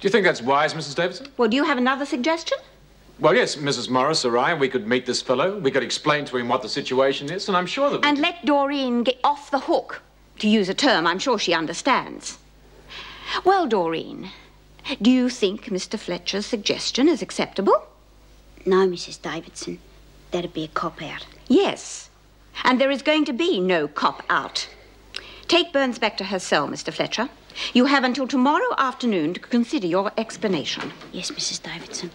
Do you think that's wise, Mrs. Davidson? Well, do you have another suggestion? Well, yes, Mrs. Morris or I, we could meet this fellow. We could explain to him what the situation is, and I'm sure that we And could... let Doreen get off the hook, to use a term I'm sure she understands. Well, Doreen, do you think Mr. Fletcher's suggestion is acceptable? No, Mrs. Davidson. That'd be a cop-out. Yes, and there is going to be no cop-out. Take Burns back to her cell, Mr. Fletcher. You have until tomorrow afternoon to consider your explanation. Yes, Mrs. Davidson.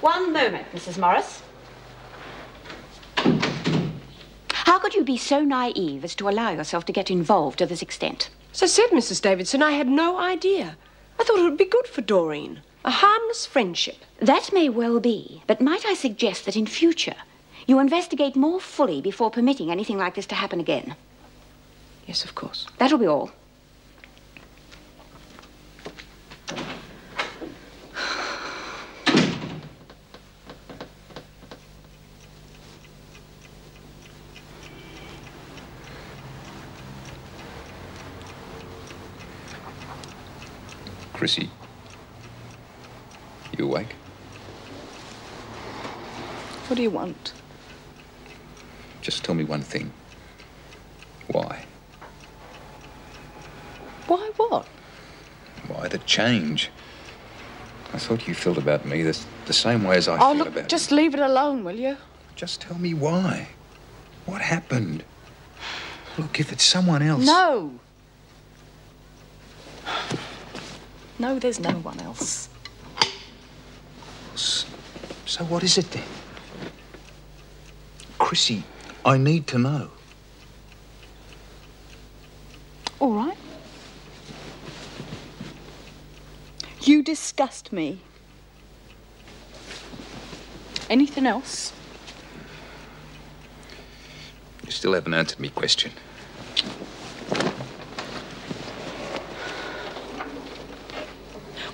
One moment, Mrs. Morris. How could you be so naive as to allow yourself to get involved to this extent? As I said, Mrs. Davidson, I had no idea. I thought it would be good for Doreen. A harmless friendship. That may well be, but might I suggest that in future you investigate more fully before permitting anything like this to happen again? Yes, of course. That'll be all. Chrissy, you awake? What do you want? Just tell me one thing. Why? Why what? Why the change? I thought you felt about me the same way as I feel look, about just you. leave it alone, will you? Just tell me why. What happened? Look, if it's someone else... No. No, there's no one else. So what is it then? Chrissy, I need to know. All right. You disgust me. Anything else? You still haven't answered me question.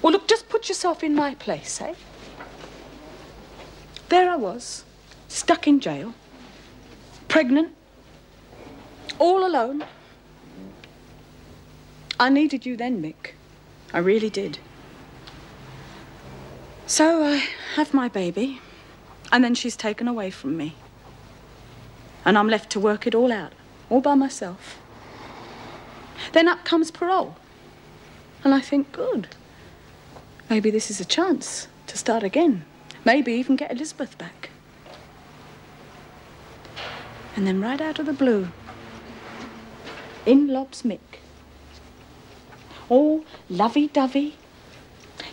Well, look, just put yourself in my place, eh? There I was, stuck in jail, pregnant, all alone. I needed you then, Mick. I really did. So I have my baby, and then she's taken away from me. And I'm left to work it all out, all by myself. Then up comes parole. And I think, good. Maybe this is a chance to start again. Maybe even get Elizabeth back. And then right out of the blue, in lobs Mick. All lovey-dovey.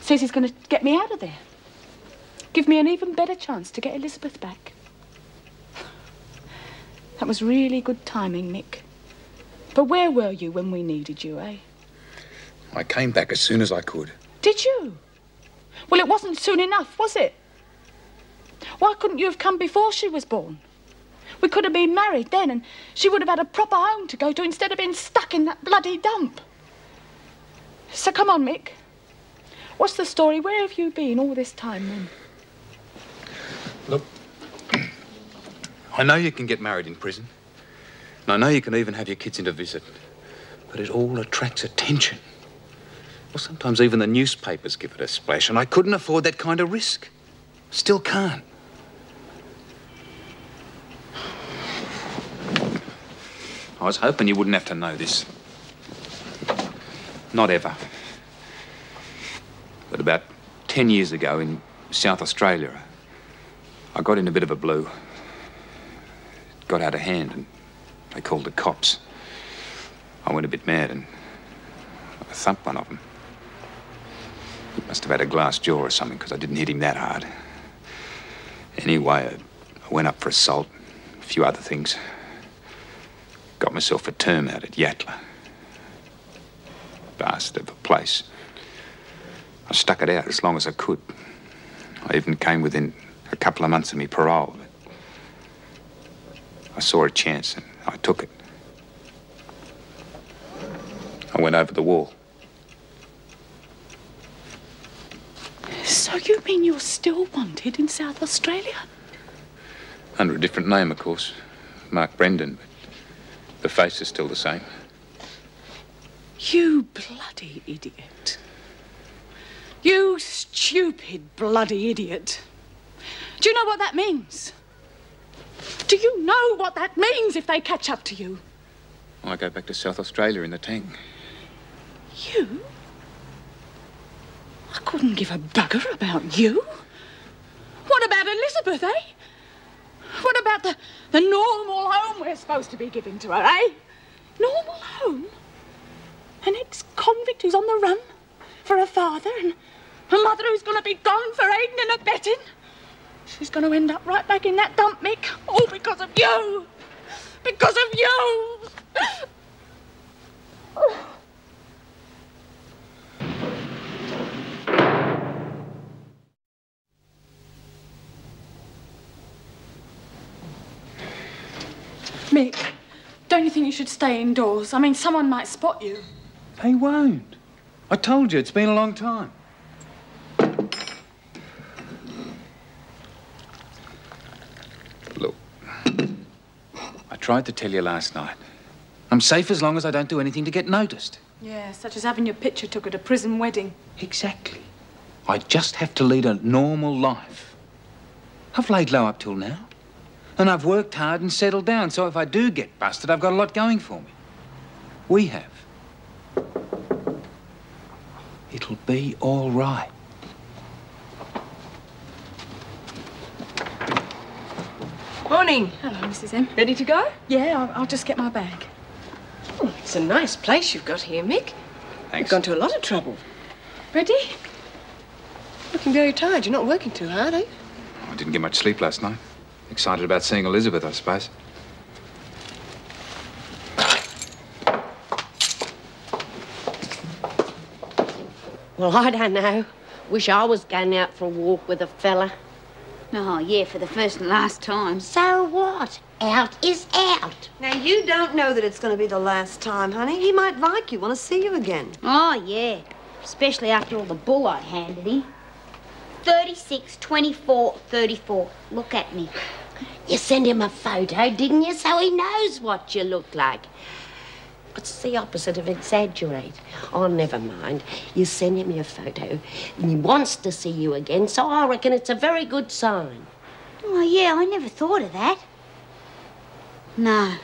Says he's going to get me out of there. Give me an even better chance to get Elizabeth back. That was really good timing, Mick. But where were you when we needed you, eh? I came back as soon as I could. Did you? Well, it wasn't soon enough, was it? Why couldn't you have come before she was born? We could have been married then, and she would have had a proper home to go to instead of being stuck in that bloody dump. So come on, Mick. What's the story? Where have you been all this time, then? Look, I know you can get married in prison. And I know you can even have your kids in to visit. But it all attracts attention. Well, sometimes even the newspapers give it a splash, and I couldn't afford that kind of risk. Still can't. I was hoping you wouldn't have to know this. Not ever. But about 10 years ago in South Australia, I got in a bit of a blue. It got out of hand and they called the cops. I went a bit mad and I thumped one of them. He must have had a glass jaw or something because I didn't hit him that hard. Anyway, I went up for assault, a few other things. Got myself a term out at Yatla. Bastard of a place. I stuck it out as long as I could. I even came within a couple of months of me parole. But I saw a chance and I took it. I went over the wall. So you mean you're still wanted in South Australia? Under a different name, of course. Mark Brendan, but the face is still the same. You bloody idiot. You stupid bloody idiot. Do you know what that means? Do you know what that means if they catch up to you? I go back to South Australia in the tank. You? I couldn't give a bugger about you. What about Elizabeth, eh? What about the normal home we're supposed to be giving to her, eh? Normal home? An ex-convict who's on the run for her father and a mother who's going to be gone for aiding and abetting. She's going to end up right back in that dump, Mick, all because of you. Because of you. Mick, don't you think you should stay indoors? I mean, someone might spot you. They won't. I told you, it's been a long time. Look, I tried to tell you last night. I'm safe as long as I don't do anything to get noticed. Yeah, such as having your picture took at a prison wedding. Exactly. I just have to lead a normal life. I've laid low up till now. And I've worked hard and settled down, so if I do get busted, I've got a lot going for me. We have. It'll be all right. Morning. Hello, Mrs. M. Ready to go? Yeah, I'll just get my bag. Oh, it's a nice place you've got here, Mick. Thanks. You've gone to a lot of trouble. Ready? Looking very tired. You're not working too hard, eh? I didn't get much sleep last night. Excited about seeing Elizabeth, I suppose. Well, I don't know. Wish I was going out for a walk with a fella. Oh, yeah, for the first and last time. So what? Out is out. Now, you don't know that it's going to be the last time, honey. He might like you, want to see you again. Oh, yeah. Especially after all the bull I handed him. 36, 24, 34. Look at me. You sent him a photo, didn't you? So he knows what you look like. It's the opposite of exaggerate. Oh, never mind. You send him your photo, and he wants to see you again, so I reckon it's a very good sign. Oh, yeah, I never thought of that. No.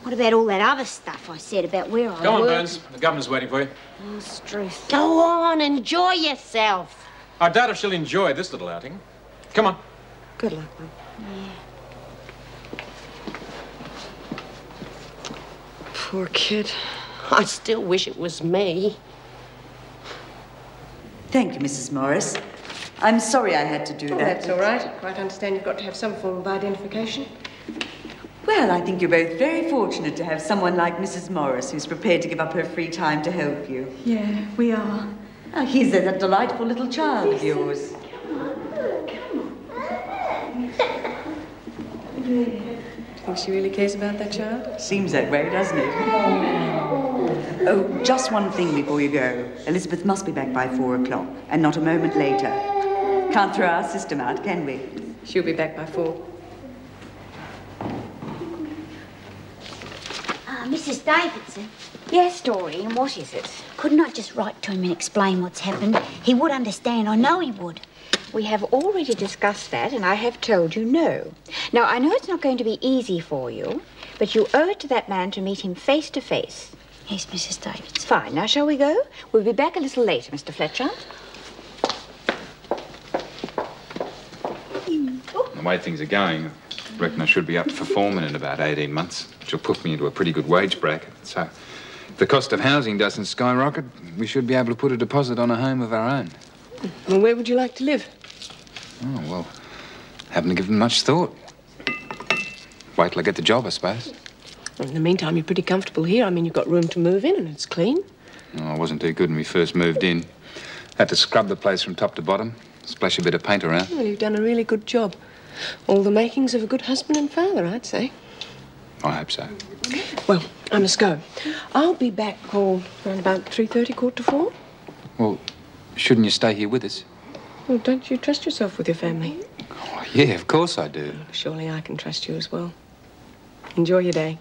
What about all that other stuff I said about where I work? Go on, Burns. The governor's waiting for you. Oh, Struth. Go on, enjoy yourself. I doubt if she'll enjoy this little outing. Come on. Good luck, man. Yeah. Poor kid. I still wish it was me. Thank you, Mrs. Morris. I'm sorry I had to do that. That's all right. I quite understand you've got to have some form of identification. Well, I think you're both very fortunate to have someone like Mrs. Morris who's prepared to give up her free time to help you. Yeah, we are. Oh, he's that delightful little child of yours. Do you think she really cares about that child? Seems that way, doesn't it? Oh, just one thing before you go. Elizabeth must be back by 4 o'clock, and not a moment later. Can't throw our system out, can we? She'll be back by 4. Mrs. Davidson. Yes, Doreen, what is it? Couldn't I just write to him and explain what's happened? He would understand. I know he would. We have already discussed that, and I have told you no. Now, I know it's not going to be easy for you, but you owe it to that man to meet him face to face. Yes, Mrs. Davidson. Fine. Now, shall we go? We'll be back a little later, Mr. Fletcher. The way things are going, I reckon I should be up for foreman in about 18 months, which will put me into a pretty good wage bracket. So, if the cost of housing doesn't skyrocket, we should be able to put a deposit on a home of our own. Well, where would you like to live? Oh, well, haven't given much thought. Wait till I get the job, I suppose. Well, in the meantime, you're pretty comfortable here. I mean, you've got room to move in and it's clean. Oh, I wasn't too good when we first moved in. Had to scrub the place from top to bottom, splash a bit of paint around. Well, you've done a really good job. All the makings of a good husband and father, I'd say. I hope so. Well, I must go. I'll be back around about 3:30, 3:45. Well, shouldn't you stay here with us? Well, don't you trust yourself with your family? Oh, yeah, of course I do. Surely I can trust you as well. Enjoy your day.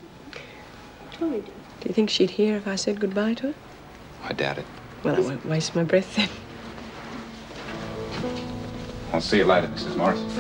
Do you think she'd hear if I said goodbye to her? I doubt it. Well, I won't waste my breath then. I'll see you later, Mrs. Morris.